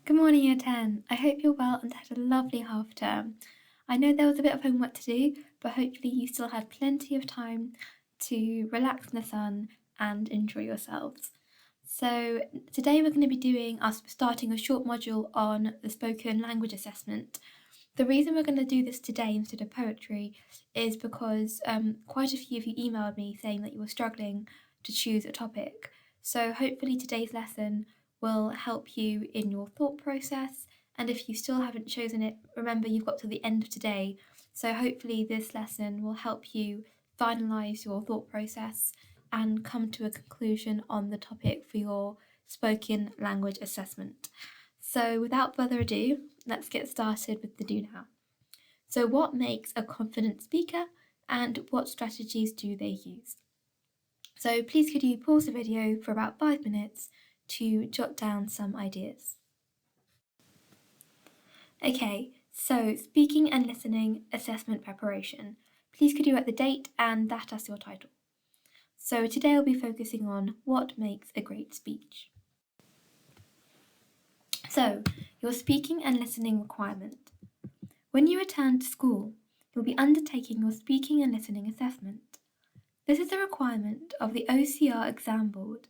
Good morning, Year 10. I hope you're well and had a lovely half term. I know there was a bit of homework to do, but hopefully you still had plenty of time to relax in the sun and enjoy yourselves. So today we're going to be starting a short module on the spoken language assessment. The reason we're going to do this today instead of poetry is because quite a few of you emailed me saying that you were struggling to choose a topic. So hopefully today's lesson will help you in your thought process. And if you still haven't chosen it, remember you've got to the end of today. So hopefully this lesson will help you finalize your thought process and come to a conclusion on the topic for your spoken language assessment. So without further ado, let's get started with the do now. So what makes a confident speaker and what strategies do they use? So please could you pause the video for about 5 minutes to jot down some ideas. Okay, so speaking and listening assessment preparation. Please could you write the date and that as your title. So today I'll be focusing on what makes a great speech. So, your speaking and listening requirement. When you return to school, you'll be undertaking your speaking and listening assessment. This is a requirement of the OCR exam board,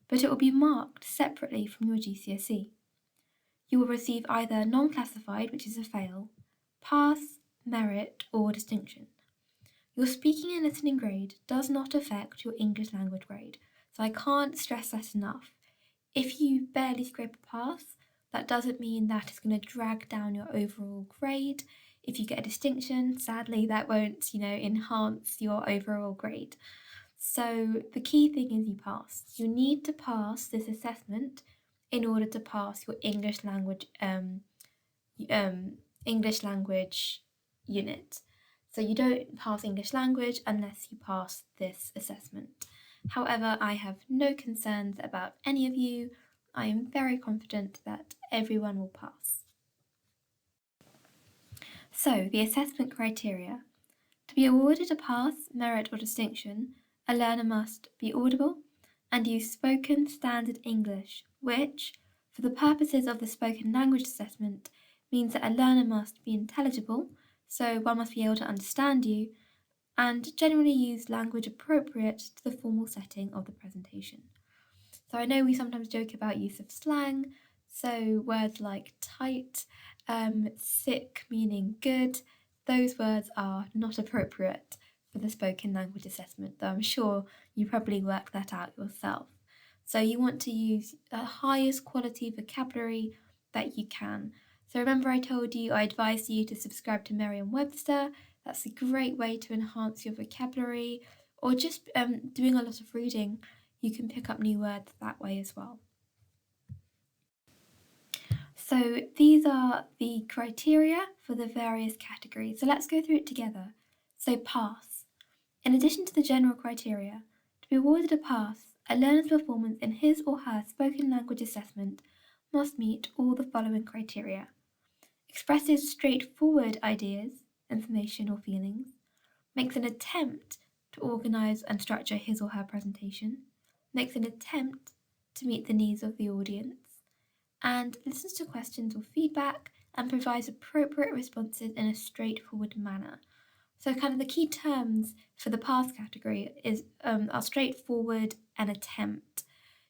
but it will be marked separately from your GCSE. You will receive either non-classified, which is a fail, pass, merit, or distinction. Your speaking and listening grade does not affect your English language grade, so I can't stress that enough. If you barely scrape a pass, that doesn't mean that it's going to drag down your overall grade. If you get a distinction, sadly, that won't, enhance your overall grade. So the key thing is you pass. You need to pass this assessment in order to pass your English language unit. So you don't pass English language unless you pass this assessment. However, I have no concerns about any of you. I am very confident that everyone will pass. So, the assessment criteria. To be awarded a pass, merit, or distinction, a learner must be audible and use spoken standard English, which, for the purposes of the spoken language assessment, means that a learner must be intelligible, so one must be able to understand you, and generally use language appropriate to the formal setting of the presentation. So I know we sometimes joke about use of slang, so words like tight, sick meaning good, those words are not appropriate for the spoken language assessment, though I'm sure you probably worked that out yourself. So you want to use the highest quality vocabulary that you can. So remember I told you I advised you to subscribe to Merriam-Webster. That's a great way to enhance your vocabulary, or just doing a lot of reading. You can pick up new words that way as well. So these are the criteria for the various categories. So let's go through it together. So pass. In addition to the general criteria, to be awarded a pass, a learner's performance in his or her spoken language assessment must meet all the following criteria. Expresses straightforward ideas, information, or feelings. Makes an attempt to organise and structure his or her presentation. Makes an attempt to meet the needs of the audience, and listens to questions or feedback and provides appropriate responses in a straightforward manner. So kind of the key terms for the pass category are straightforward and attempt.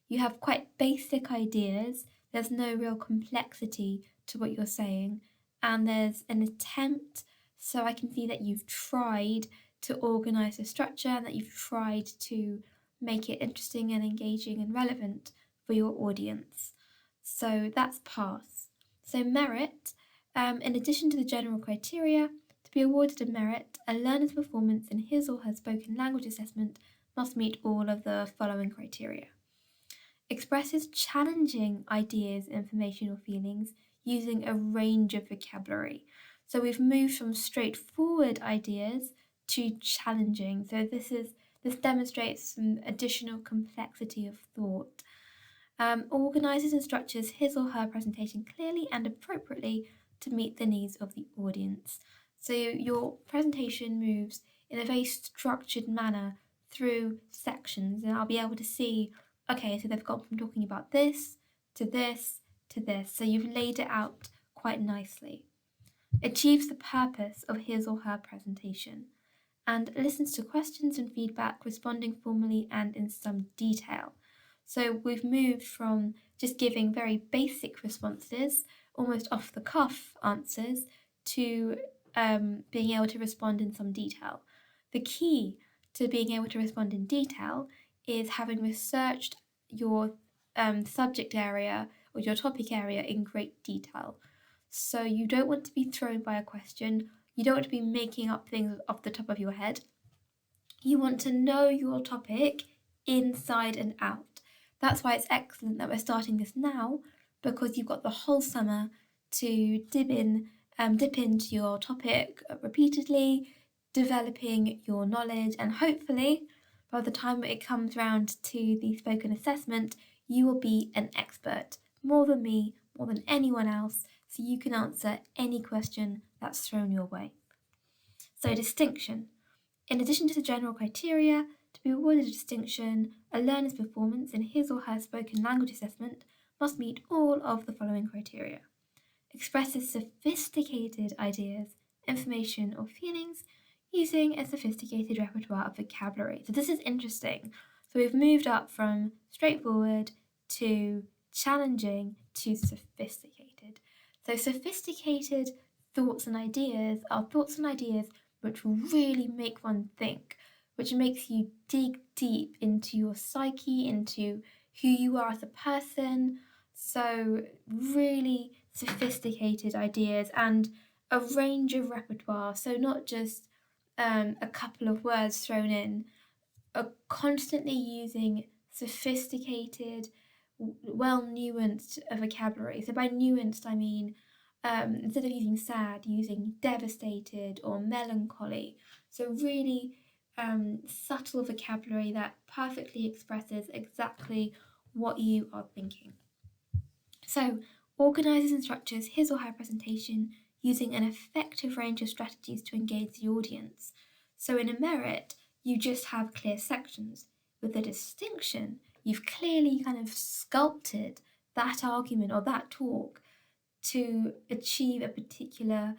You have quite basic ideas, there's no real complexity to what you're saying, and there's an attempt, so I can see that you've tried to organise a structure and that you've tried to make it interesting and engaging and relevant for your audience. So that's pass. So merit, in addition to the general criteria, to be awarded a merit, a learner's performance in his or her spoken language assessment must meet all of the following criteria. Expresses challenging ideas, information, or feelings using a range of vocabulary. So we've moved from straightforward ideas to challenging. So this demonstrates some additional complexity of thought. Organises and structures his or her presentation clearly and appropriately to meet the needs of the audience. So your presentation moves in a very structured manner through sections, and I'll be able to see, okay, so they've gone from talking about this to this to this, so you've laid it out quite nicely. Achieves the purpose of his or her presentation, and listens to questions and feedback, responding formally and in some detail. So we've moved from just giving very basic responses, almost off the cuff answers, to being able to respond in some detail. The key to being able to respond in detail is having researched your subject area or your topic area in great detail. So you don't want to be thrown by a question, you don't want to be making up things off the top of your head. You want to know your topic inside and out. That's why it's excellent that we're starting this now, because you've got the whole summer to dip into your topic repeatedly, developing your knowledge, and hopefully by the time it comes round to the spoken assessment, you will be an expert, more than me, more than anyone else, so you can answer any question that's thrown your way. So, distinction. In addition to the general criteria, to be awarded a distinction, a learner's performance in his or her spoken language assessment must meet all of the following criteria. Expresses sophisticated ideas, information, or feelings using a sophisticated repertoire of vocabulary. So this is interesting. So we've moved up from straightforward to challenging to sophisticated. So sophisticated thoughts and ideas are thoughts and ideas which really make one think, which makes you dig deep into your psyche, into who you are as a person. So really sophisticated ideas and a range of repertoire, so not just a couple of words thrown in, constantly using sophisticated, well nuanced vocabulary. So by nuanced, I mean instead of using sad, using devastated or melancholy. So really subtle vocabulary that perfectly expresses exactly what you are thinking. So organises and structures his or her presentation using an effective range of strategies to engage the audience. So in a merit, you just have clear sections. With a distinction, you've clearly kind of sculpted that argument or that talk to achieve a particular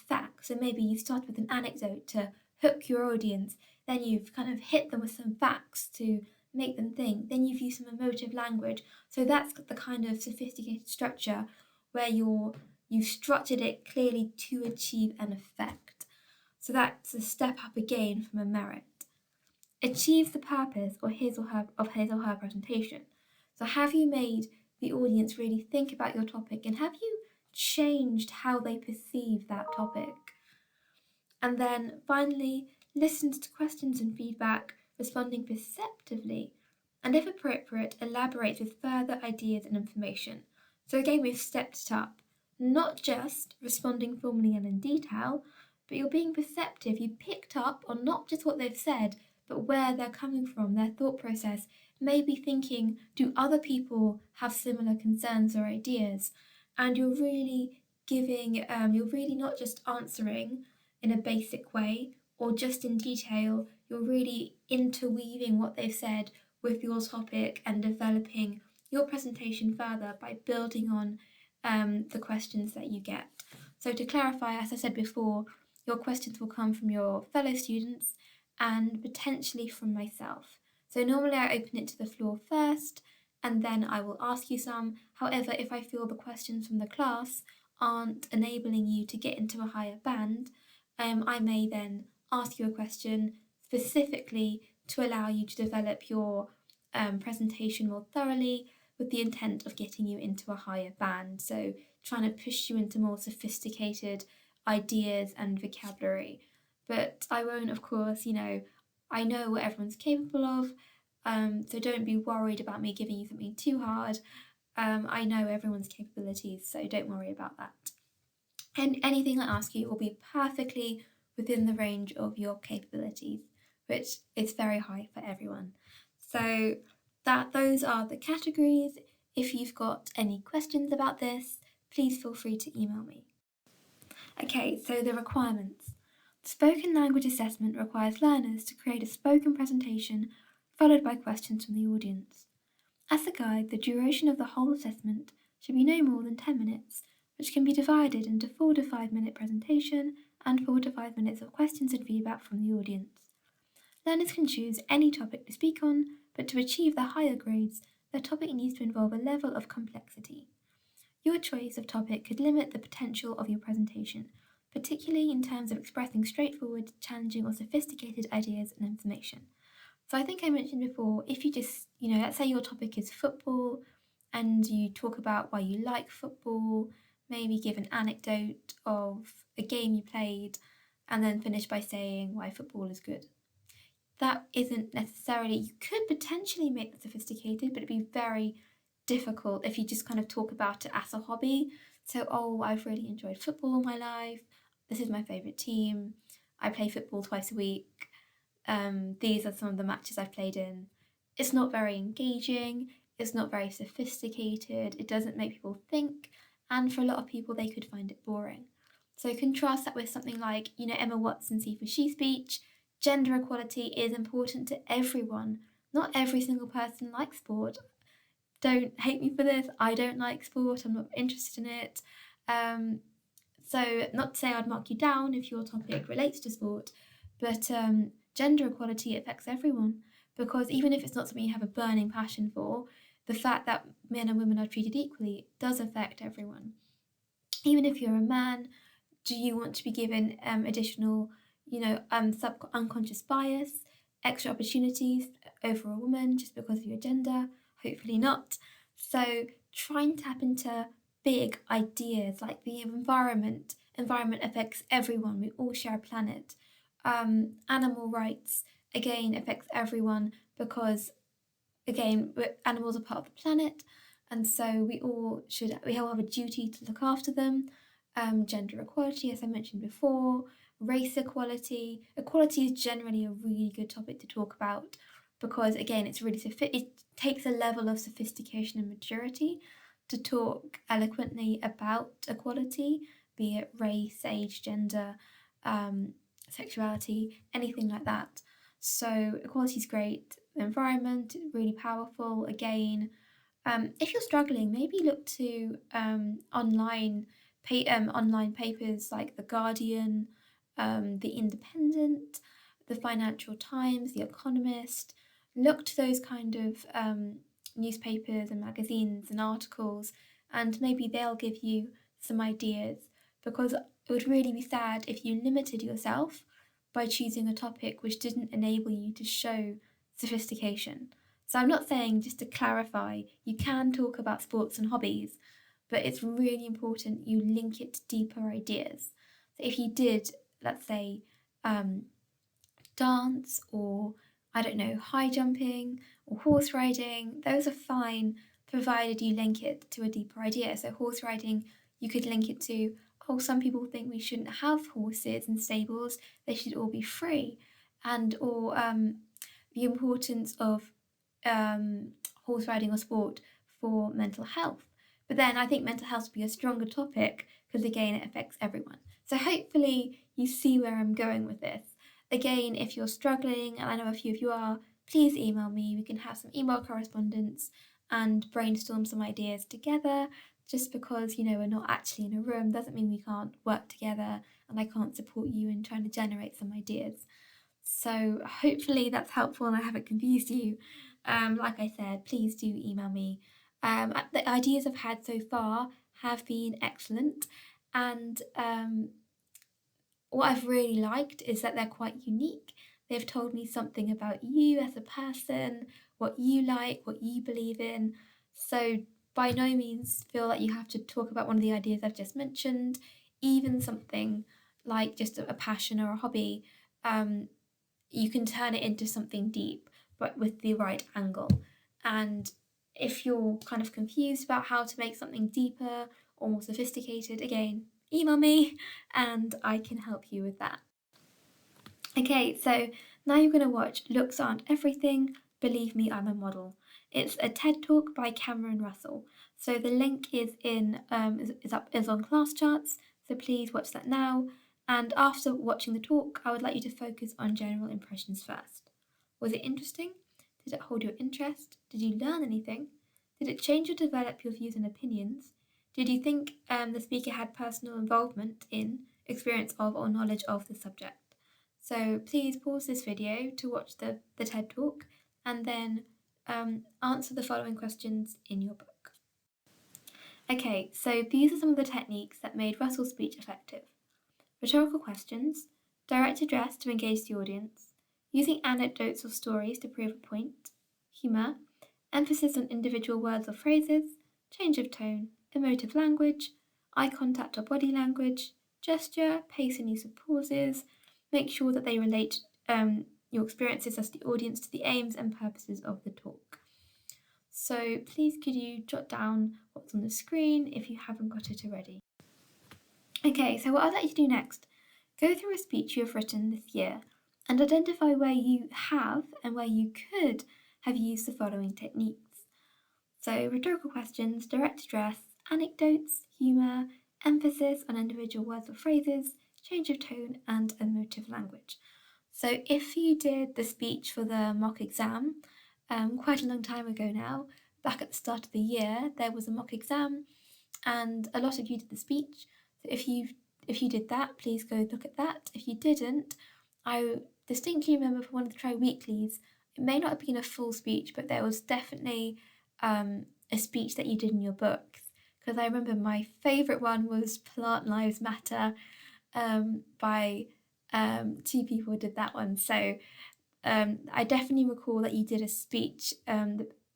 fact. So maybe you start with an anecdote to hook your audience, then you've kind of hit them with some facts to make them think, then you've used some emotive language. So that's the kind of sophisticated structure where you've structured it clearly to achieve an effect. So that's a step up again from a merit. Achieve the purpose of his or her presentation. So have you made the audience really think about your topic, and have you changed how they perceive that topic? And then finally, listens to questions and feedback, responding perceptively, and if appropriate, elaborates with further ideas and information. So again, we've stepped it up, not just responding formally and in detail, but you're being perceptive. You picked up on not just what they've said, but where they're coming from, their thought process, maybe thinking, do other people have similar concerns or ideas? And you're really you're really not just answering in a basic way or just in detail, you're really interweaving what they've said with your topic and developing your presentation further by building on the questions that you get. So to clarify, as I said before, your questions will come from your fellow students and potentially from myself. So normally I open it to the floor first and then I will ask you some. However, if I feel the questions from the class aren't enabling you to get into a higher band, I may then ask you a question specifically to allow you to develop your presentation more thoroughly with the intent of getting you into a higher band. So trying to push you into more sophisticated ideas and vocabulary. But I won't, of course, I know what everyone's capable of, so don't be worried about me giving you something too hard. I know everyone's capabilities, so don't worry about that. And anything I ask you will be perfectly within the range of your capabilities, which is very high for everyone. So those are the categories. If you've got any questions about this, please feel free to email me. Okay, so the requirements. The spoken language assessment requires learners to create a spoken presentation followed by questions from the audience. As a guide, the duration of the whole assessment should be no more than 10 minutes, which can be divided into 4 to 5 minute presentation and 4 to 5 minutes of questions and feedback from the audience. Learners can choose any topic to speak on, but to achieve the higher grades, the topic needs to involve a level of complexity. Your choice of topic could limit the potential of your presentation, particularly in terms of expressing straightforward, challenging, or sophisticated ideas and information. So I think I mentioned before, if you just, let's say your topic is football and you talk about why you like football, maybe give an anecdote of a game you played, and then finish by saying why football is good. That isn't necessarily, you could potentially make that sophisticated, but it'd be very difficult if you just kind of talk about it as a hobby. So, I've really enjoyed football all my life. This is my favourite team. I play football twice a week. These are some of the matches I've played in. It's not very engaging. It's not very sophisticated. It doesn't make people think. And for a lot of people, they could find it boring. So contrast that with something like, Emma Watson's He for She speech. Gender equality is important to everyone. Not every single person likes sport. Don't hate me for this. I don't like sport. I'm not interested in it. So not to say I'd mark you down if your topic relates to sport, but gender equality affects everyone, because even if it's not something you have a burning passion for, the fact that men and women are treated equally does affect everyone. Even if you're a man, do you want to be given additional, unconscious bias, extra opportunities over a woman just because of your gender? Hopefully not. So try and tap into big ideas like the environment. Environment affects everyone. We all share a planet. Animal rights, again, affects everyone because, again, animals are part of the planet, and so we all have a duty to look after them. Gender equality, as I mentioned before, race equality. Equality is generally a really good topic to talk about because, again, it takes a level of sophistication and maturity to talk eloquently about equality, be it race, age, gender, sexuality, anything like that. So equality is great. The environment, really powerful. Again, if you're struggling, maybe look to online papers like The Guardian, The Independent, The Financial Times, The Economist. Look to those kind of newspapers and magazines and articles, and maybe they'll give you some ideas, because it would really be sad if you limited yourself by choosing a topic which didn't enable you to show sophistication. So I'm not saying, just to clarify, you can talk about sports and hobbies, but it's really important you link it to deeper ideas. So if you did, let's say, dance, or I don't know, high jumping or horse riding, those are fine provided you link it to a deeper idea. So horse riding, you could link it to, some people think we shouldn't have horses in stables, they should all be free, or the importance of horse riding or sport for mental health. But then I think mental health would be a stronger topic because, again, it affects everyone. So hopefully you see where I'm going with this. Again, if you're struggling, and I know a few of you are, please email me. We can have some email correspondence and brainstorm some ideas together. Just because, we're not actually in a room doesn't mean we can't work together and I can't support you in trying to generate some ideas. So hopefully that's helpful and I haven't confused you. Like I said, please do email me. The ideas I've had so far have been excellent, and what I've really liked is that they're quite unique. They've told me something about you as a person, what you like, what you believe in. So by no means feel like you have to talk about one of the ideas I've just mentioned, even something like just a passion or a hobby. You can turn it into something deep, but with the right angle. And if you're kind of confused about how to make something deeper or more sophisticated, again, email me and I can help you with that. Okay, so now you're going to watch Looks Aren't Everything, Believe Me, I'm a Model. It's a TED Talk by Cameron Russell. So the link is on class charts, so please watch that now. And after watching the talk, I would like you to focus on general impressions first. Was it interesting? Did it hold your interest? Did you learn anything? Did it change or develop your views and opinions? Did you think the speaker had personal involvement in, experience of, or knowledge of the subject? So please pause this video to watch the TED Talk and then answer the following questions in your book. Okay, so these are some of the techniques that made Russell's speech effective. Rhetorical questions, direct address to engage the audience, using anecdotes or stories to prove a point, humour, emphasis on individual words or phrases, change of tone, emotive language, eye contact or body language, gesture, pace and use of pauses. Make sure that they relate your experiences as the audience to the aims and purposes of the talk. So please could you jot down what's on the screen if you haven't got it already. Okay, so what I'd like you to do next, go through a speech you have written this year and identify where you have and where you could have used the following techniques. So rhetorical questions, direct address, anecdotes, humour, emphasis on individual words or phrases, change of tone, and emotive language. So if you did the speech for the mock exam, quite a long time ago now, back at the start of the year, there was a mock exam and a lot of you did the speech. So if you did that, please go look at that. If you didn't, I distinctly remember for one of the tri-weeklies, it may not have been a full speech, but there was definitely a speech that you did in your books. Because I remember my favourite one was Plant Lives Matter by two people did that one. So I definitely recall that you did a speech,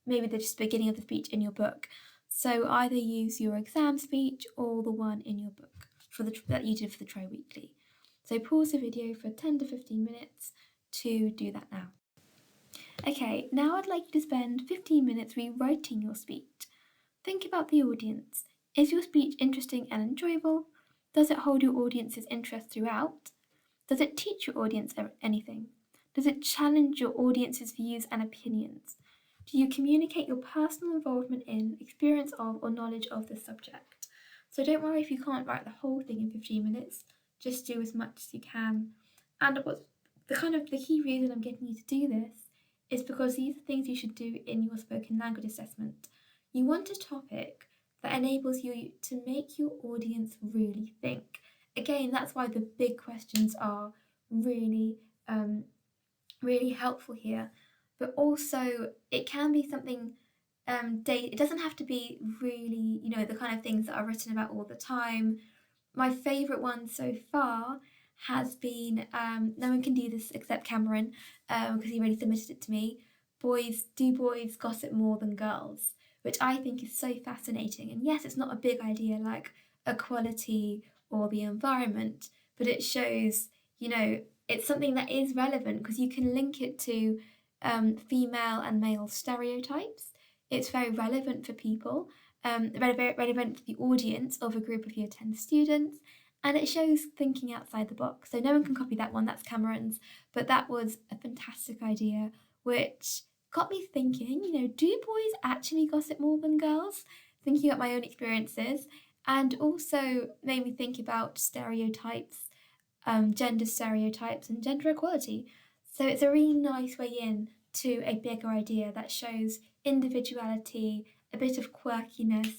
maybe the just beginning of the speech in your book. So either use your exam speech or the one in your book that you did for the tri-weekly. So pause the video for 10 to 15 minutes to do that now. Okay, now I'd like you to spend 15 minutes rewriting your speech. Think about the audience. Is your speech interesting and enjoyable? Does it hold your audience's interest throughout? Does it teach your audience anything? Does it challenge your audience's views and opinions? Do you communicate your personal involvement in, experience of, or knowledge of the subject? So don't worry if you can't write the whole thing in 15 minutes, just do as much as you can. And what's the key reason I'm getting you to do this is because these are things you should do in your spoken language assessment. You want a topic that enables you to make your audience really think. Again, that's why the big questions are really helpful here, but also it can be something it doesn't have to be really, the kind of things that are written about all the time. My favourite one so far has been, no one can do this except Cameron, because he already submitted it to me. Do boys gossip more than girls? Which I think is so fascinating. And yes, it's not a big idea like equality or the environment, but it shows, it's something that is relevant because you can link it to female and male stereotypes. It's very relevant for people, very relevant for the audience of a group of Year 10 students, and it shows thinking outside the box. So no one can copy that one, that's Cameron's, but that was a fantastic idea, which got me thinking, do boys actually gossip more than girls? Thinking about my own experiences, and also made me think about stereotypes, gender stereotypes and gender equality. So it's a really nice way in to a bigger idea that shows individuality, a bit of quirkiness,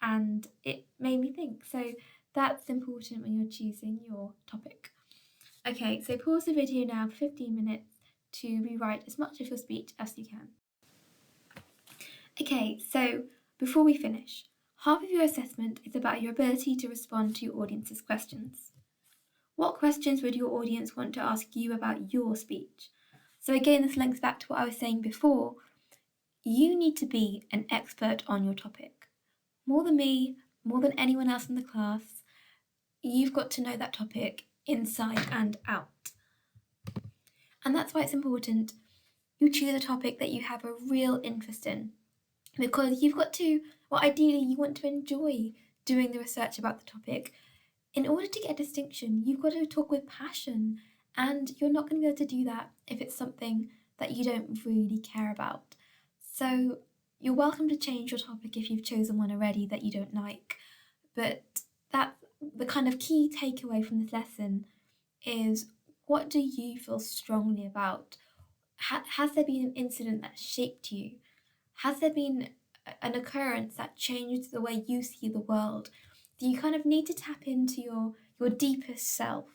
and it made me think. So that's important when you're choosing your topic. Okay, so pause the video now for 15 minutes to rewrite as much of your speech as you can. Okay, so before we finish, half of your assessment is about your ability to respond to your audience's questions. What questions would your audience want to ask you about your speech? So again, this links back to what I was saying before. You need to be an expert on your topic. More than me, more than anyone else in the class, you've got to know that topic inside and out. And that's why it's important you choose a topic that you have a real interest in, because you've got to, ideally you want to enjoy doing the research about the topic. In order to get a distinction, you've got to talk with passion, and you're not going to be able to do that if it's something that you don't really care about. So you're welcome to change your topic if you've chosen one already that you don't like, but that's the kind of key takeaway from this lesson is, what do you feel strongly about? Has there been an incident that shaped you? Has there been an occurrence that changes the way you see the world. You kind of need to tap into your deepest self,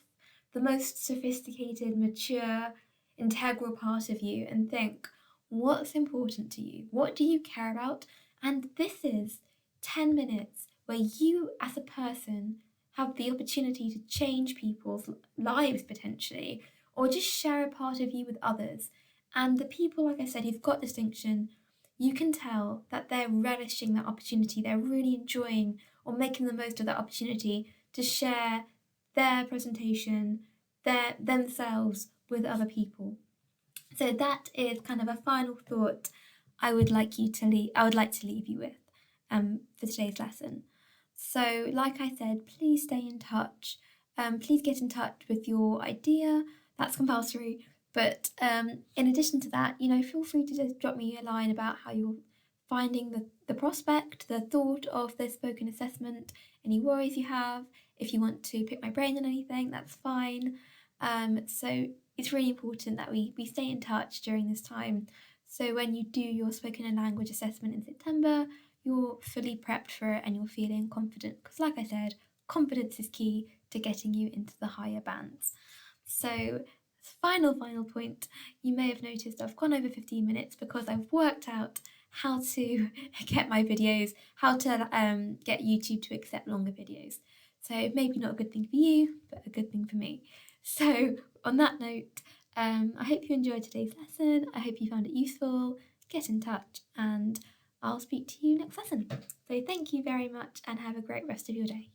the most sophisticated, mature, integral part of you, and think, what's important to you? What do you care about? And this is 10 minutes where you, as a person, have the opportunity to change people's lives potentially, or just share a part of you with others. And the people, like I said, who've got distinction, you can tell that they're relishing that opportunity. They're really enjoying or making the most of that opportunity to share their presentation, their themselves with other people. So that is kind of a final thought I would like to leave you with for today's lesson. So, like I said, please stay in touch. Please get in touch with your idea. That's compulsory. But in addition to that, feel free to just drop me a line about how you're finding the prospect, the thought of the spoken assessment, any worries you have. If you want to pick my brain on anything, that's fine. So it's really important that we stay in touch during this time. So when you do your spoken and language assessment in September, you're fully prepped for it and you're feeling confident. Because, like I said, confidence is key to getting you into the higher bands. So, final point, you may have noticed I've gone over 15 minutes because I've worked out how to get my videos, how to get YouTube to accept longer videos. So maybe not a good thing for you, but a good thing for me. So on that note, I hope you enjoyed today's lesson. I hope you found it useful. Get in touch and I'll speak to you next lesson. So thank you very much and have a great rest of your day.